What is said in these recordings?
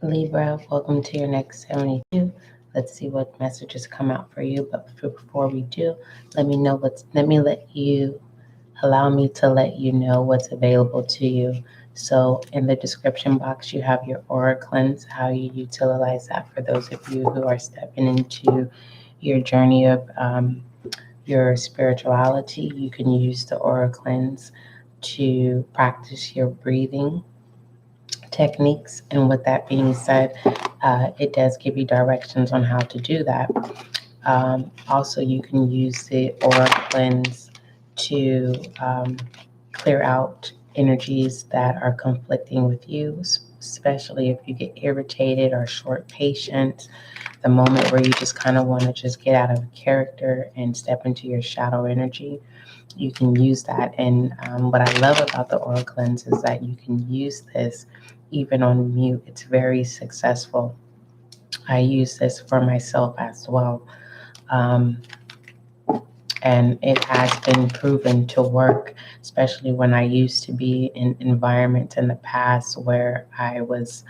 Libra, welcome to your next 72. Let's see what messages come out for you. But before we do, allow me to let you know what's available to you. So in the description box, you have your aura cleanse, how you utilize that for those of you who are stepping into your journey of your spirituality. You can use the aura cleanse to practice your breathing techniques. And with that being said, it does give you directions on how to do that. Also, you can use the aura cleanse to clear out energies that are conflicting with you, especially if you get irritated or short patience, the moment where you just kind of want to just get out of character and step into your shadow energy. You can use that. And what I love about the aura cleanse is that you can use this even on mute. It's very successful. I use this for myself as well. And it has been proven to work, especially when I used to be in environments in the past where I was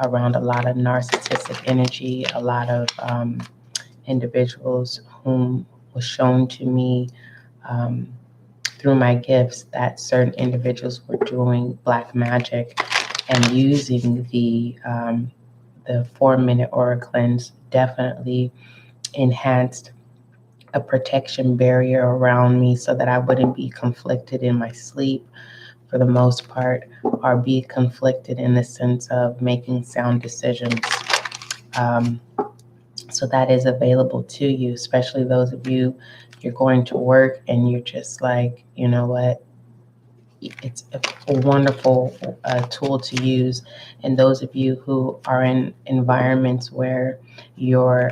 around a lot of narcissistic energy, a lot of individuals whom was shown to me um, through my gifts that certain individuals were doing black magic and using the 4-minute aura cleanse definitely enhanced a protection barrier around me so that I wouldn't be conflicted in my sleep for the most part, or be conflicted in the sense of making sound decisions. Um, so that is available to you, especially those of you, you're going to work and you're just like, you know what, it's a wonderful tool to use. And those of you who are in environments where your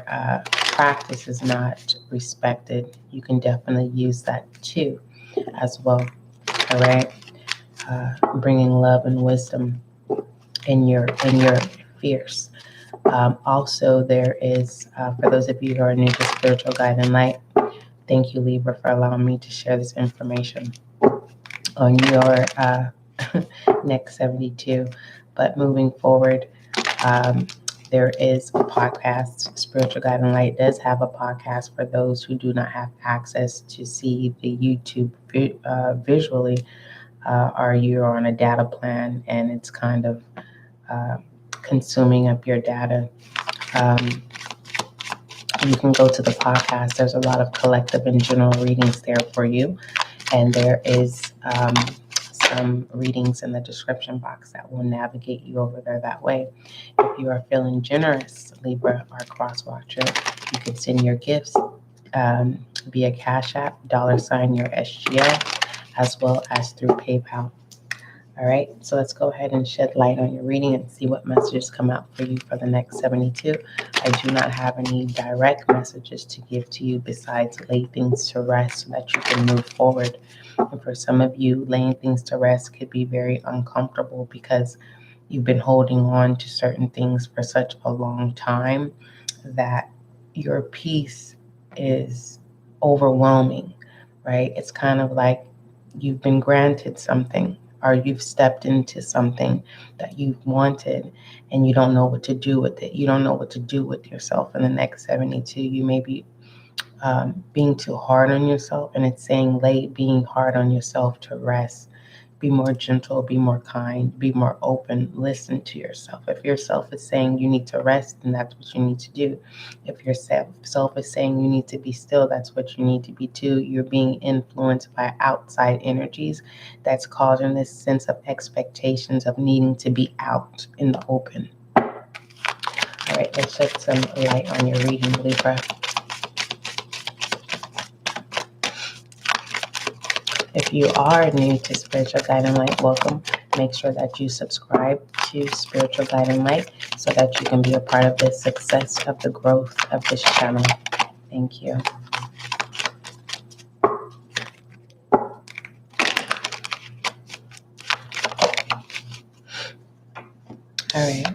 practice is not respected, you can definitely use that too, as well. All right, bringing love and wisdom in your fears. Also, there is for those of you who are new to spiritual guide and light. Thank you, Libra, for allowing me to share this information on your next 72. But moving forward, um, there is a podcast. Spiritual Guide and Light does have a podcast for those who do not have access to see the YouTube visually, or you're on a data plan and it's kind of uh, consuming up your data. Um, you can go to the podcast. There's a lot of collective and general readings there for you. And there is some readings in the description box that will navigate you over there that way. If you are feeling generous, Libra or Cross Watcher, you can send your gifts via CashApp, $YourSGL, as well as through PayPal. All right, so let's go ahead and shed light on your reading and see what messages come out for you for the next 72. I do not have any direct messages to give to you besides lay things to rest so that you can move forward. And for some of you, laying things to rest could be very uncomfortable because you've been holding on to certain things for such a long time that your peace is overwhelming, right? It's kind of like you've been granted something or you've stepped into something that you've wanted and you don't know what to do with it. You don't know what to do with yourself in the next 72. You may be being too hard on yourself, and it's saying lay being hard on yourself to rest. Be more gentle, be more kind, be more open, listen to yourself. If yourself is saying you need to rest, then that's what you need to do. If your self is saying you need to be still, that's what you need to be too. You're being influenced by outside energies that's causing this sense of expectations of needing to be out in the open. All right, let's shed some light on your reading, Libra. If you are new to Spiritual Guide and Light, welcome. Make sure that you subscribe to Spiritual Guide and Light so that you can be a part of the success of the growth of this channel. Thank you. All right.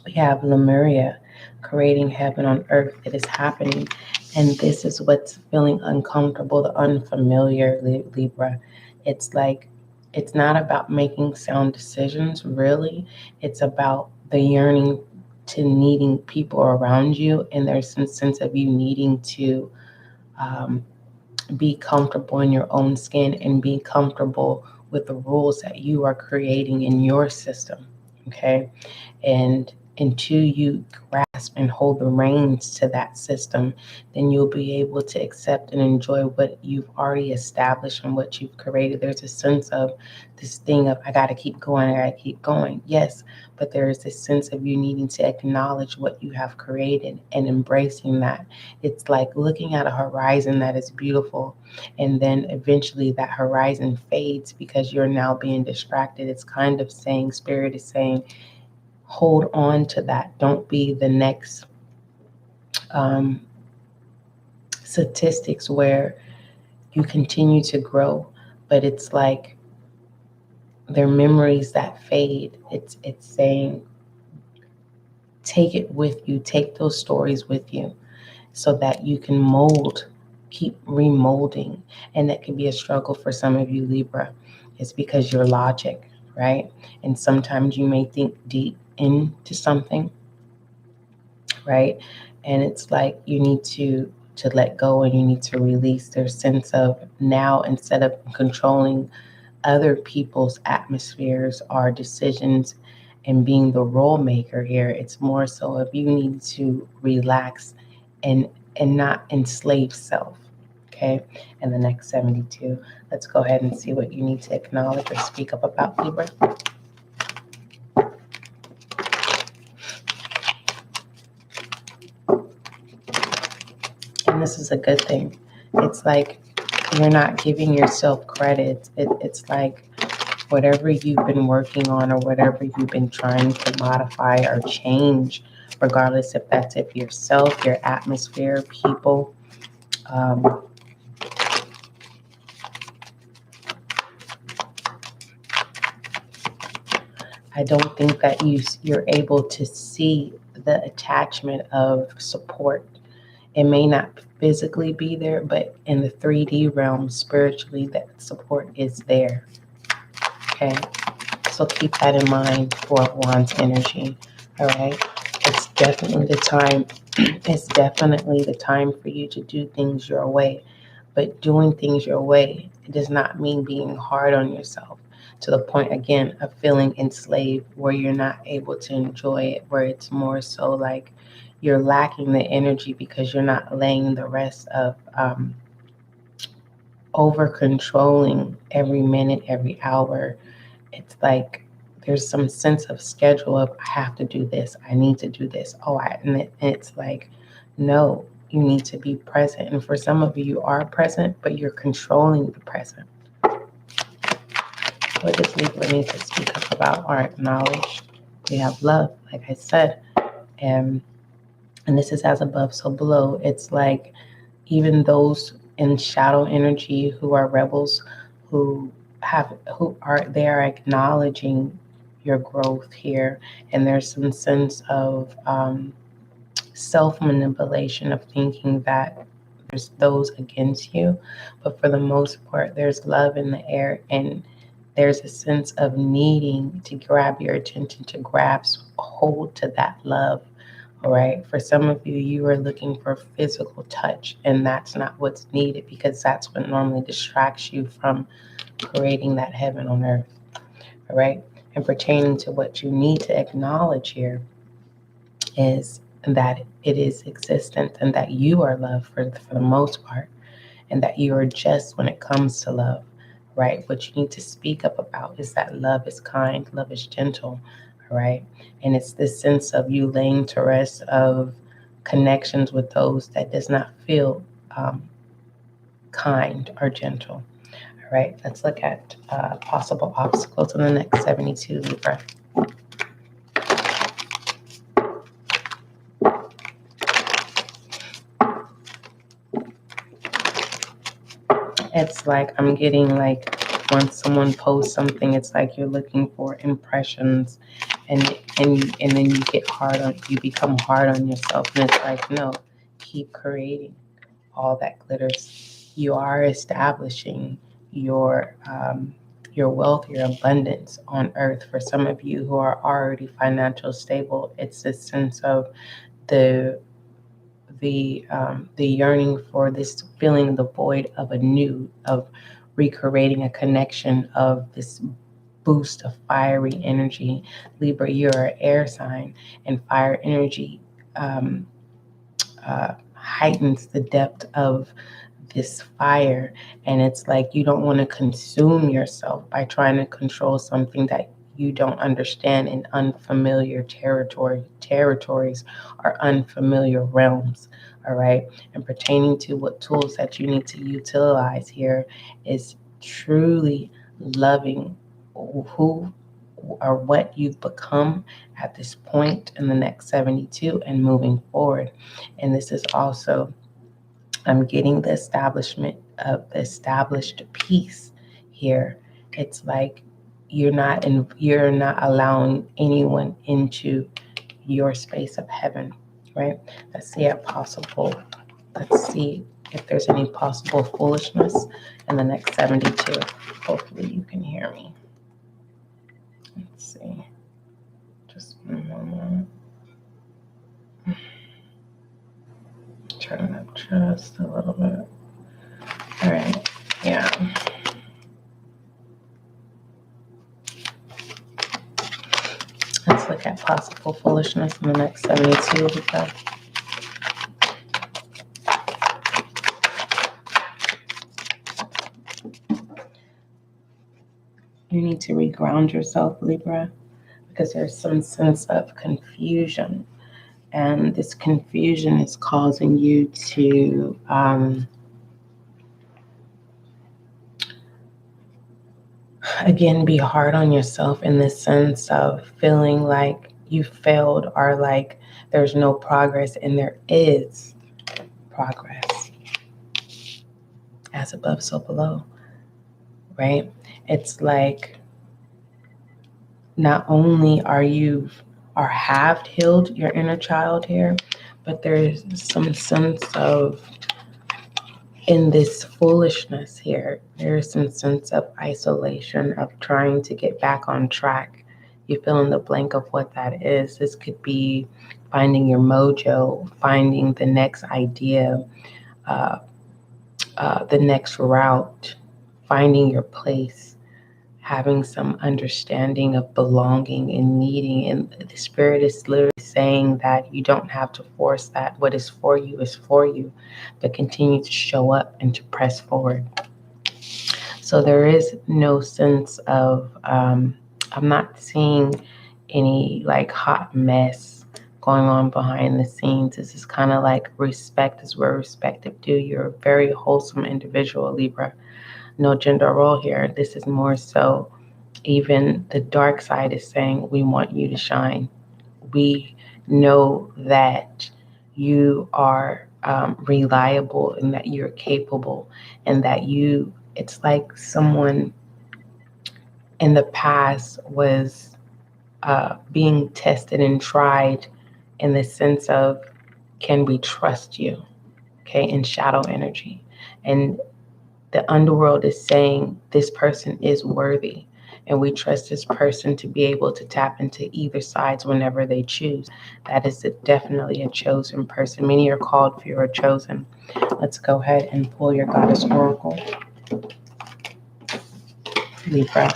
We have Lemuria, creating heaven on earth. It is happening. And this is what's feeling uncomfortable, the unfamiliar, Libra. It's like it's not about making sound decisions, really. It's about the yearning to needing people around you, and there's some sense of you needing to um, be comfortable in your own skin and be comfortable with the rules that you are creating in your system. Okay. And until you grasp and hold the reins to that system, then you'll be able to accept and enjoy what you've already established and what you've created. There's a sense of this thing of, I got to keep going, I got to keep going. Yes, but there is this sense of you needing to acknowledge what you have created and embracing that. It's like looking at a horizon that is beautiful, and then eventually that horizon fades because you're now being distracted. It's kind of saying, Spirit is saying, hold on to that. Don't be the next um, statistics where you continue to grow, but it's like they're memories that fade. It's saying, take it with you, take those stories with you, so that you can mold, keep remolding. And that can be a struggle for some of you, Libra. It's because you're logic, right? And sometimes you may think deep into something, right? And it's like you need to let go and you need to release their sense of now, instead of controlling other people's atmospheres or decisions and being the role maker here. It's more so if you need to relax and not enslave self. Okay. And the next 72. Let's go ahead and see what you need to acknowledge or speak up about, Libra. And this is a good thing. It's like you're not giving yourself credit. It's like whatever you've been working on or whatever you've been trying to modify or change, regardless if that's if yourself, your atmosphere, people. I don't think that you're able to see the attachment of support. It may not physically be there, but in the 3D realm, spiritually, that support is there. Okay, so keep that in mind for Wands energy. All right, it's definitely the time. It's definitely the time for you to do things your way. But doing things your way, it does not mean being hard on yourself to the point, again, of feeling enslaved where you're not able to enjoy it, where it's more so like you're lacking the energy because you're not laying the rest of over controlling every minute, every hour. It's like there's some sense of schedule of, I have to do this, I need to do this. And it's like, no, you need to be present. And for some of you, you are present, but you're controlling the present. What does Libra need to speak up about or acknowledge? We have love, like I said. And this is as above, so below. It's like even those in shadow energy who are rebels, who are acknowledging your growth here. And there's some sense of self-manipulation of thinking that there's those against you, but for the most part there's love in the air, and there's a sense of needing to grab your attention, to grasp hold to that love. All right, for some of you, you are looking for physical touch, and that's not what's needed, because that's what normally distracts you from creating that heaven on earth. All right, and pertaining to what you need to acknowledge here is that it is existent, and that you are loved for the most part, and that you are just when it comes to love, right? What you need to speak up about is that love is kind, love is gentle, all right? And it's this sense of you laying to rest of connections with those that does not feel kind or gentle, all right? Let's look at possible obstacles in the next 72, Libra. It's like I'm getting like once someone posts something, it's like you're looking for impressions, and then you become hard on yourself, and it's like, no, keep creating all that glitters. You are establishing your your wealth, your abundance on earth. For some of you who are already financially stable, it's a sense of the yearning for this, filling the void of of recreating a connection of this boost of fiery energy. Libra, you're an air sign, and fire energy heightens the depth of this fire. And it's like you don't want to consume yourself by trying to control something that you don't understand in unfamiliar territories or unfamiliar realms. All right. And pertaining to what tools that you need to utilize here is truly loving who or what you've become at this point in the next 72 and moving forward. And this is also, I'm getting the establishment of the established peace here. It's like you're not allowing anyone into your space of heaven, right? Let's see if there's any possible foolishness in the next 72. Hopefully you can hear me. Let's see. Just one moment. Turn it up just a little bit. All right. Yeah. Let's look at possible foolishness in the next 72. You need to reground yourself, Libra, because there's some sense of confusion. And this confusion is causing you to again, be hard on yourself in the sense of feeling like you failed or like there's no progress, and there is progress. As above, so below, right? It's like not only are you or have healed your inner child here, but there's some sense of, in this foolishness here, there's some sense of isolation, of trying to get back on track. You fill in the blank of what that is. This could be finding your mojo, finding the next idea, the next route, finding your place, having some understanding of belonging and needing. And the spirit is literally saying that you don't have to force that. What is for you, but continue to show up and to press forward. So there is no sense of, I'm not seeing any like hot mess going on behind the scenes. This is kind of like respect is where respect is due. You're a very wholesome individual, Libra. No gender role here. This is more so, even the dark side is saying, we want you to shine. We know that you are reliable and that you're capable, and that it's like someone in the past was being tested and tried in the sense of, can we trust you? Okay, in shadow energy. And the underworld is saying this person is worthy, and we trust this person to be able to tap into either sides whenever they choose. That is definitely a chosen person. Many are called, few are chosen. Let's go ahead and pull your goddess oracle, Libra.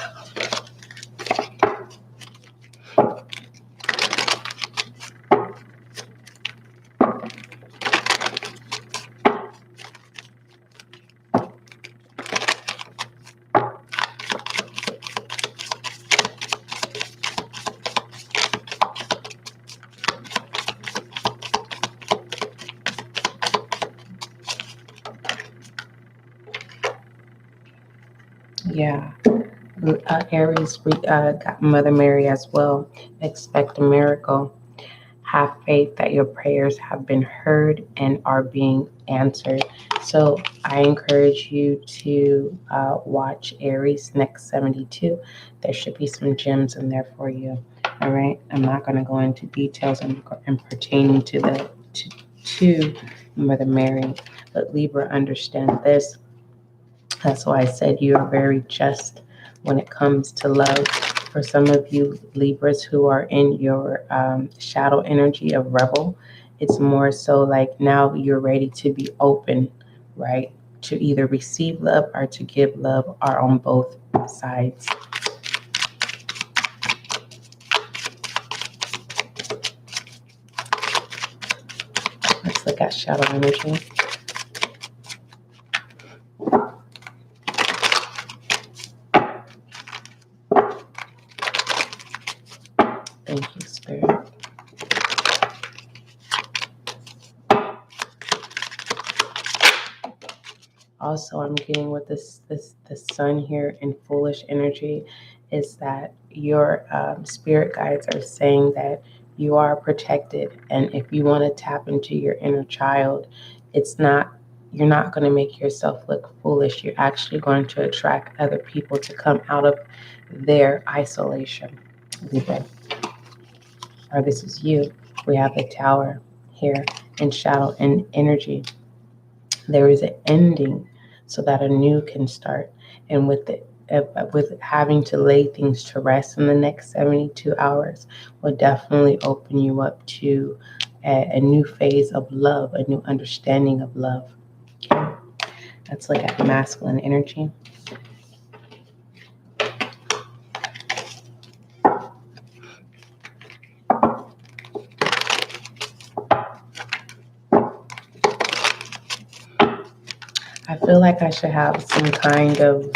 Yeah. Aries got Mother Mary as well. Expect a miracle. Have faith that your prayers have been heard and are being answered. So I encourage you to watch Aries next 72. There should be some gems in there for you. All right. I'm not going to go into details and pertaining to to Mother Mary, but Libra, understand this. That's why I said you are very just, when it comes to love. For some of you Libras who are in your shadow energy of rebel, it's more so like now you're ready to be open, right? To either receive love or to give love, or on both sides. Let's look at shadow energy. Thank you, Spirit. Also, I'm getting with the sun here in foolish energy is that your spirit guides are saying that you are protected, and if you want to tap into your inner child, you're not going to make yourself look foolish. You're actually going to attract other people to come out of their isolation. Libra. Or this is you. We have the Tower here in shadow and energy. There is an ending so that a new can start. And with having to lay things to rest in the next 72 hours will definitely open you up to a new phase of love, a new understanding of love. Okay. Let's look at masculine energy. I feel like I should have some kind of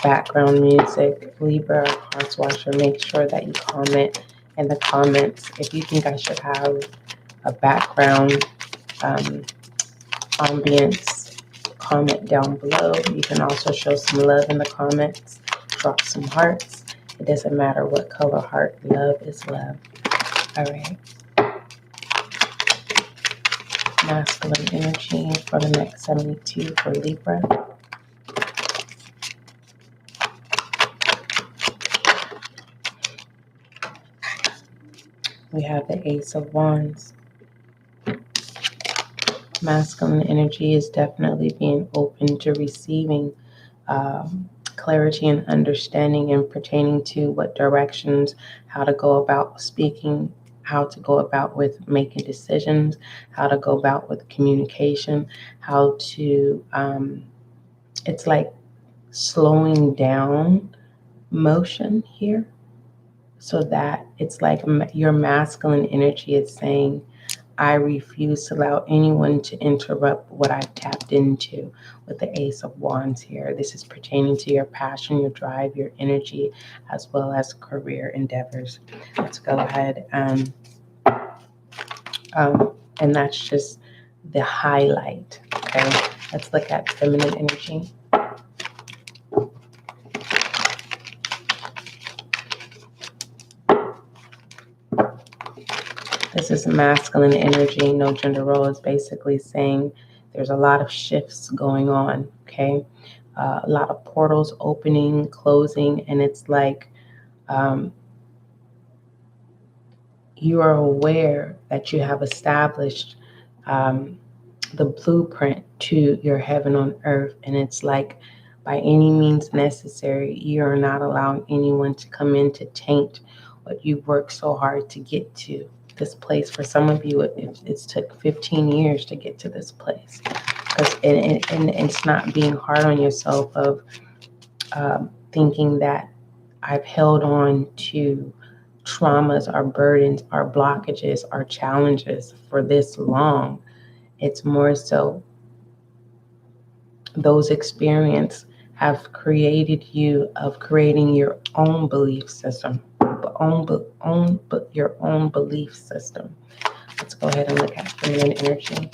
background music. Libra or Hearts Watcher, make sure that you comment in the comments if you think I should have a background ambience. Comment down below. You can also show some love in the comments. Drop some hearts. It doesn't matter what color heart. Love is love. All right. Masculine energy for the next 72 for Libra. We have the Ace of Wands. Masculine energy is definitely being open to receiving clarity and understanding and pertaining to what directions, how to go about speaking, how to go about with making decisions, how to go about with communication, how to, it's like slowing down motion here so that it's like your masculine energy is saying, I refuse to allow anyone to interrupt what I've tapped into with the Ace of Wands here. This is pertaining to your passion, your drive, your energy, as well as career endeavors. Let's go ahead. And that's just the highlight. Okay. Let's look at feminine energy. This is masculine energy. No gender role is basically saying there's a lot of shifts going on, okay? A lot of portals opening, closing, and it's like you are aware that you have established the blueprint to your heaven on earth, and it's like by any means necessary, you are not allowing anyone to come in to taint what you've worked so hard to get to. This place. For some of you, it's took 15 years to get to this place, and it's not being hard on yourself of thinking that I've held on to traumas, our burdens, our blockages, our challenges for this long. It's more so those experiences have created you of creating your own belief system. Your own belief system. Let's go ahead and look at feminine energy.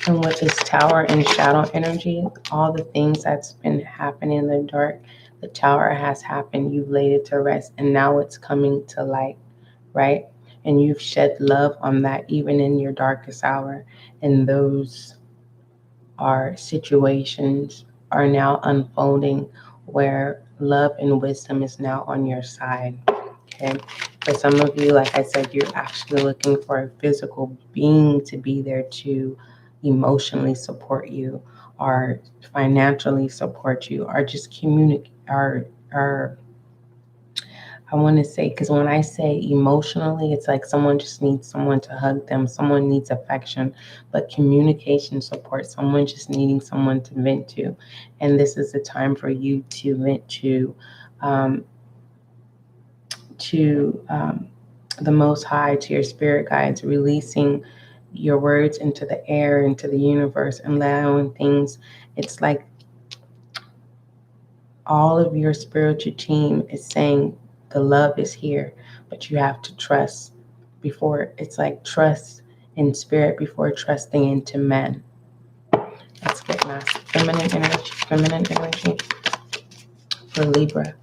And with this Tower and shadow energy, all the things that's been happening in the dark, the Tower has happened. You've laid it to rest, and now it's coming to light, right? And you've shed love on that even in your darkest hour. And those are situations are now unfolding where love and wisdom is now on your side. Okay. For some of you, like I said, you're actually looking for a physical being to be there to emotionally support you or financially support you or just communicate or I want to say, because when I say emotionally, it's like someone just needs someone to hug them, someone needs affection, but communication support, someone just needing someone to vent to. And this is the time for you to vent um, to the Most High, to your spirit guides, releasing your words into the air, into the universe, and allowing things. It's like all of your spiritual team is saying the love is here, but you have to trust before. It's like trust in spirit before trusting into men. Let's get my feminine energy for Libra.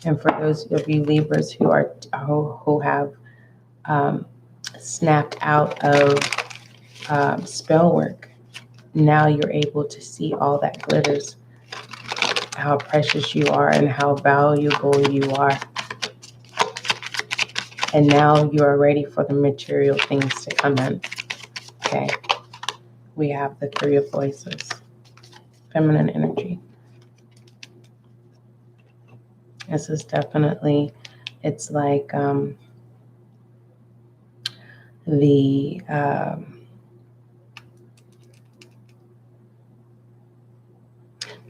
And for those of you Libras who have snapped out of spell work, now you're able to see all that glitters, how precious you are and how valuable you are. And now you are ready for the material things to come in. Okay. We have the Three of Voices, feminine energy. This is definitely, it's like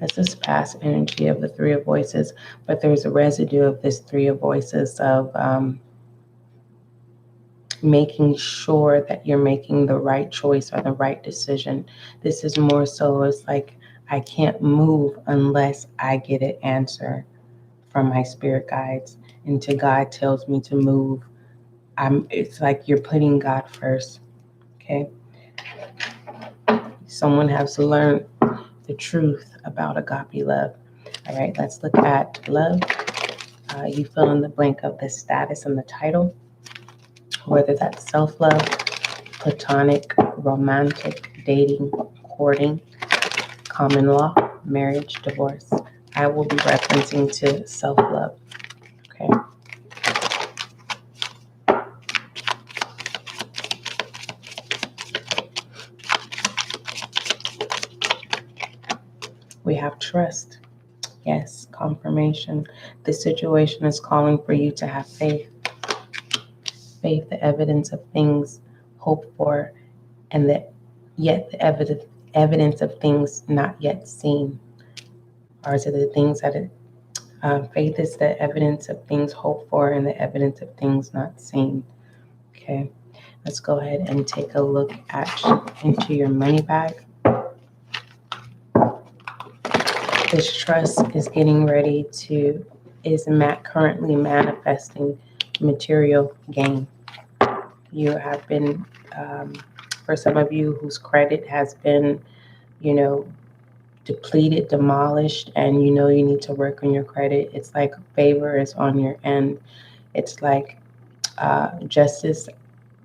this is past energy of the Three of Voices, but there's a residue of this Three of Voices of making sure that you're making the right choice or the right decision. This is more so, it's like, I can't move unless I get an answer from my spirit guides. Until God tells me to move, it's like you're putting God first. Okay. Someone has to learn the truth about agape love. All right, let's look at love. You fill in the blank of the status and the title, whether that's self-love, platonic, romantic, dating, courting, common law, marriage, divorce. I will be referencing to self-love. Okay. We have trust. Yes, confirmation. This situation is calling for you to have faith. Faith, the evidence of things hoped for, and yet the evidence of things not yet seen. Or is it the things that faith is the evidence of things hoped for and the evidence of things not seen. Okay, let's go ahead and take a look into your money bag. This trust is getting ready to, currently manifesting material gain. You have been, for some of you whose credit has been, depleted, demolished, and you need to work on your credit. It's like favor is on your end. It's like justice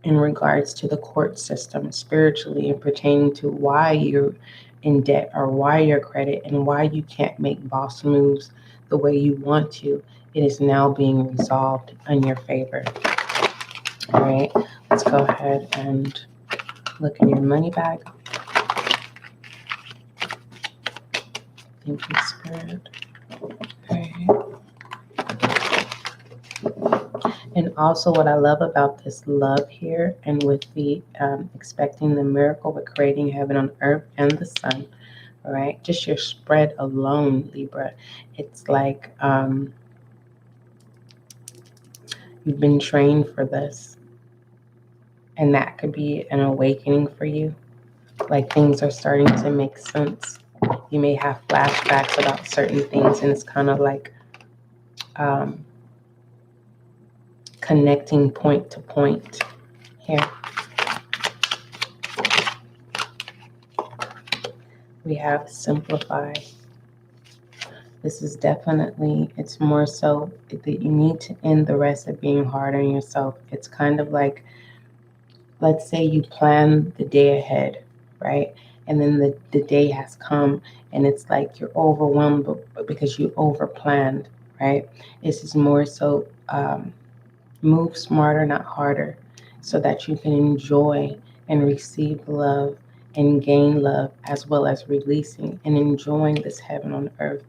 in regards to the court system spiritually and pertaining to why you're in debt or why your credit and why you can't make boss moves the way you want to. It is now being resolved in your favor. All right, let's go ahead and look in your money bag. Thank you, Spirit. Okay. And also what I love about this love here, and with the expecting the miracle with creating heaven on earth and the sun, all right? Just your spread alone, Libra. It's like you've been trained for this. And that could be an awakening for you. Like things are starting to make sense. You may have flashbacks about certain things, and it's kind of like connecting point to point here. We have simplify. This is definitely, it's more so that you need to end the rest of being hard on yourself. It's kind of like, let's say you plan the day ahead, right? and then the day has come and it's like you're overwhelmed because you overplanned, right? This is more so move smarter, not harder, so that you can enjoy and receive love and gain love, as well as releasing and enjoying this heaven on earth,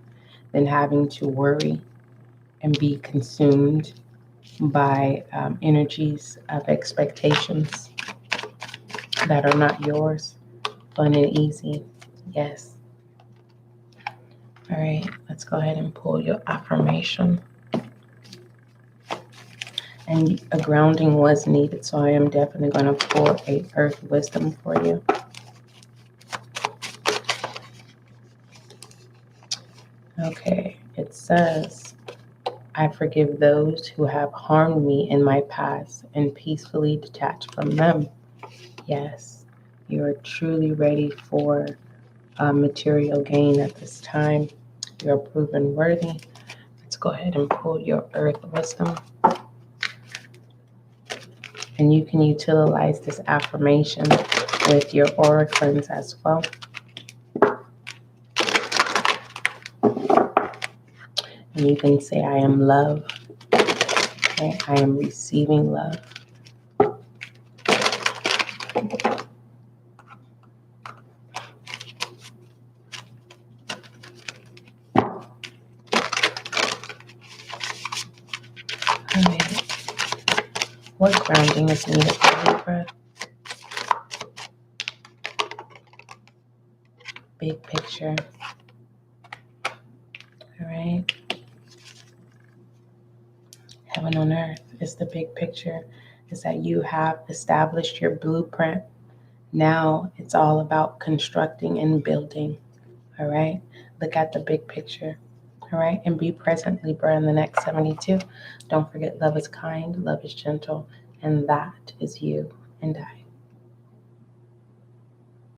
than having to worry and be consumed by energies of expectations that are not yours. Fun and easy. Yes. All right, let's go ahead and pull your affirmation. And a grounding was needed, so I am definitely going to pull a earth wisdom for you. Okay, it says, I forgive those who have harmed me in my past and peacefully detach from them. Yes, you are truly ready for material gain at this time. You are proven worthy. Let's go ahead and pull your earth wisdom. And you can utilize this affirmation with your aura cleanse as well. And you can say, I am love. Okay? I am receiving love. All right. What grounding is needed for Libra? Big picture. All right. Heaven on earth is the big picture, is that you have established your blueprint. Now it's all about constructing and building. All right. Look at the big picture. All right. And be present, Libra, in the next 72. Don't forget, love is kind, love is gentle, and that is you and I.